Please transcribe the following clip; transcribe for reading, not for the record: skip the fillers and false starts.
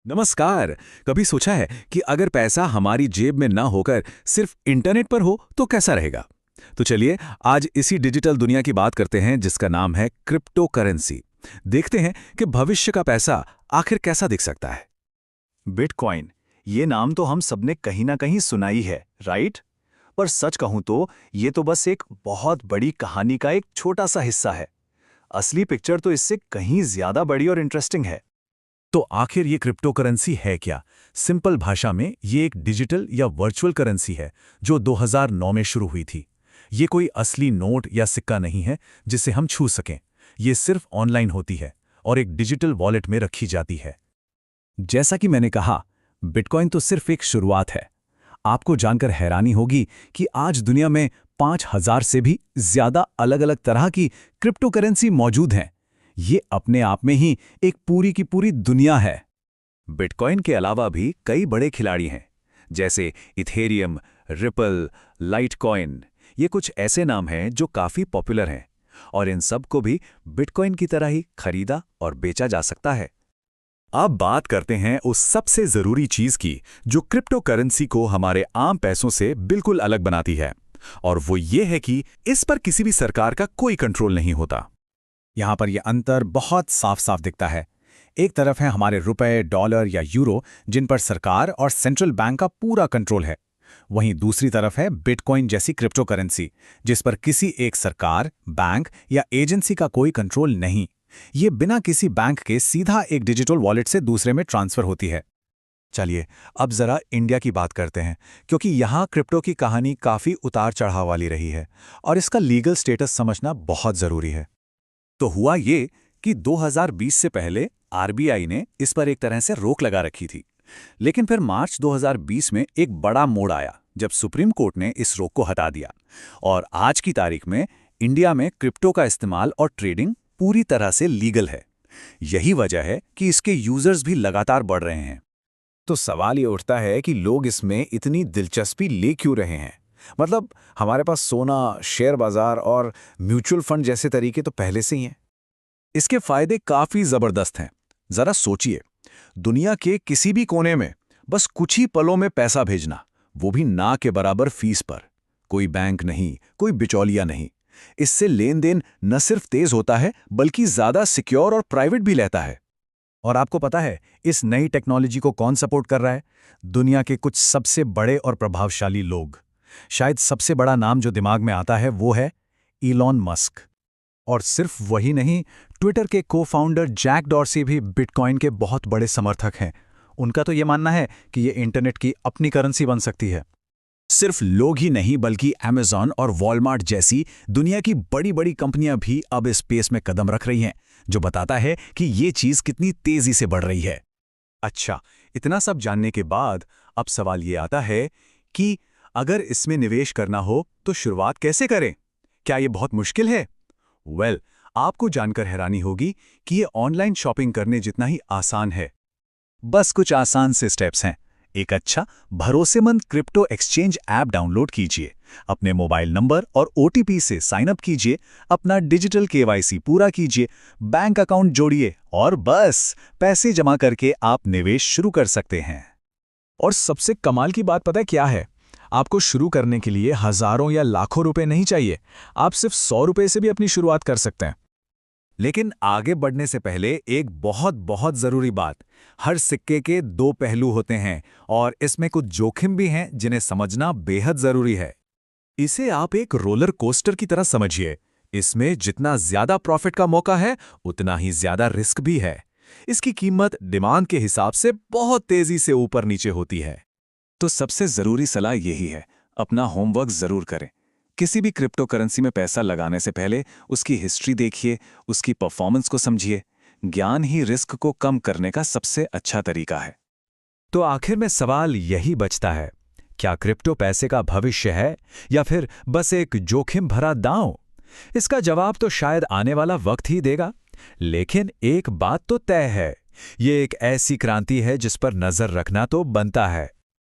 नमस्कार। कभी सोचा है कि अगर पैसा हमारी जेब में ना होकर सिर्फ इंटरनेट पर हो तो कैसा रहेगा? तो चलिए आज इसी डिजिटल दुनिया की बात करते हैं जिसका नाम है क्रिप्टो करेंसी। देखते हैं कि भविष्य का पैसा आखिर कैसा दिख सकता है। बिटकॉइन, ये नाम तो हम सबने कहीं ना कहीं सुना ही है, राइट? पर सच कहूं तो ये तो बस एक बहुत बड़ी कहानी का एक छोटा सा हिस्सा है। असली पिक्चर तो इससे कहीं ज्यादा बड़ी और इंटरेस्टिंग है। तो आखिर ये क्रिप्टो करेंसी है क्या? सिंपल भाषा में ये एक डिजिटल या वर्चुअल करेंसी है जो 2009 में शुरू हुई थी। ये कोई असली नोट या सिक्का नहीं है जिसे हम छू सकें। ये सिर्फ ऑनलाइन होती है और एक डिजिटल वॉलेट में रखी जाती है। जैसा कि मैंने कहा, बिटकॉइन तो सिर्फ एक शुरुआत है। आपको जानकर हैरानी होगी कि आज दुनिया में 5,000 से भी ज्यादा अलग-अलग तरह की क्रिप्टो करेंसी मौजूद हैं। ये अपने आप में ही एक पूरी की पूरी दुनिया है। बिटकॉइन के अलावा भी कई बड़े खिलाड़ी हैं, जैसे इथेरियम, रिपल, लाइटकॉइन। ये कुछ ऐसे नाम हैं जो काफी पॉपुलर हैं और इन सब को भी बिटकॉइन की तरह ही खरीदा और बेचा जा सकता है। अब बात करते हैं उस सबसे जरूरी चीज की जो क्रिप्टो करेंसी को हमारे आम पैसों से बिल्कुल अलग बनाती है, और वो ये है कि इस पर किसी भी सरकार का कोई कंट्रोल नहीं होता। यहाँ पर यह अंतर बहुत साफ साफ दिखता है। एक तरफ है हमारे रुपए, डॉलर या यूरो, जिन पर सरकार और सेंट्रल बैंक का पूरा कंट्रोल है। वहीं दूसरी तरफ है बिटकॉइन जैसी क्रिप्टो करेंसी, जिस पर किसी एक सरकार, बैंक या एजेंसी का कोई कंट्रोल नहीं। ये बिना किसी बैंक के सीधा एक डिजिटल वॉलेट से दूसरे में ट्रांसफर होती है। चलिए अब जरा इंडिया की बात करते हैं, क्योंकि यहाँ क्रिप्टो की कहानी काफी उतार चढ़ाव वाली रही है और इसका लीगल स्टेटस समझना बहुत जरूरी है। तो हुआ ये कि 2020 से पहले आरबीआई ने इस पर एक तरह से रोक लगा रखी थी। लेकिन फिर मार्च 2020 में एक बड़ा मोड़ आया जब सुप्रीम कोर्ट ने इस रोक को हटा दिया, और आज की तारीख में इंडिया में क्रिप्टो का इस्तेमाल और ट्रेडिंग पूरी तरह से लीगल है। यही वजह है कि इसके यूजर्स भी लगातार बढ़ रहे हैं। तो सवाल ये उठता है कि लोग इसमें इतनी दिलचस्पी ले क्यों रहे हैं? मतलब हमारे पास सोना, शेयर बाजार और म्यूचुअल फंड जैसे तरीके तो पहले से ही हैं। इसके फायदे काफी जबरदस्त हैं। जरा सोचिए, दुनिया के किसी भी कोने में बस कुछ ही पलों में पैसा भेजना, वो भी ना के बराबर फीस पर। कोई बैंक नहीं, कोई बिचौलिया नहीं। इससे लेन देन न सिर्फ तेज होता है बल्कि ज्यादा सिक्योर और प्राइवेट भी रहता है। और आपको पता है इस नई टेक्नोलॉजी को कौन सपोर्ट कर रहा है? दुनिया के कुछ सबसे बड़े और प्रभावशाली लोग। शायद सबसे बड़ा नाम जो दिमाग में आता है वो है इलॉन मस्क। और सिर्फ वही नहीं, ट्विटर के को-फाउंडर जैक डॉर्सी भी बिटकॉइन के बहुत बड़े समर्थक हैं। उनका तो ये मानना है कि ये इंटरनेट की अपनी करेंसी बन सकती है। सिर्फ लोग ही नहीं बल्कि अमेज़न और वॉलमार्ट जैसी दुनिया की बड़ी बड़ी कंपनियां भी अब इस स्पेस में कदम रख रही हैं, जो बताता है कि ये चीज कितनी तेजी से बढ़ रही है। अच्छा, इतना सब जानने के बाद अब सवाल ये आता है कि अगर इसमें निवेश करना हो तो शुरुआत कैसे करें? क्या ये बहुत मुश्किल है? आपको जानकर हैरानी होगी कि ये ऑनलाइन शॉपिंग करने जितना ही आसान है। बस कुछ आसान से स्टेप्स हैं। एक अच्छा भरोसेमंद क्रिप्टो एक्सचेंज ऐप डाउनलोड कीजिए, अपने मोबाइल नंबर और ओटीपी से साइन अप कीजिए, अपना डिजिटल केवाईसी पूरा कीजिए, बैंक अकाउंट जोड़िए और बस पैसे जमा करके आप निवेश शुरू कर सकते हैं। और सबसे कमाल की बात पता है क्या है? आपको शुरू करने के लिए हजारों या लाखों रुपए नहीं चाहिए। आप सिर्फ 100 रुपए से भी अपनी शुरुआत कर सकते हैं। लेकिन आगे बढ़ने से पहले एक बहुत बहुत जरूरी बात, हर सिक्के के दो पहलू होते हैं और इसमें कुछ जोखिम भी हैं जिन्हें समझना बेहद जरूरी है। इसे आप एक रोलर कोस्टर की तरह समझिए। इसमें जितना ज्यादा प्रॉफिट का मौका है उतना ही ज्यादा रिस्क भी है। इसकी कीमत डिमांड के हिसाब से बहुत तेजी से ऊपर नीचे होती है। तो सबसे जरूरी सलाह यही है, अपना होमवर्क जरूर करें। किसी भी क्रिप्टो करेंसी में पैसा लगाने से पहले उसकी हिस्ट्री देखिए, उसकी परफॉर्मेंस को समझिए। ज्ञान ही रिस्क को कम करने का सबसे अच्छा तरीका है। तो आखिर में सवाल यही बचता है, क्या क्रिप्टो पैसे का भविष्य है या फिर बस एक जोखिम भरा दांव? इसका जवाब तो शायद आने वाला वक्त ही देगा। लेकिन एक बात तो तय है, ये एक ऐसी क्रांति है जिस पर नजर रखना तो बनता है।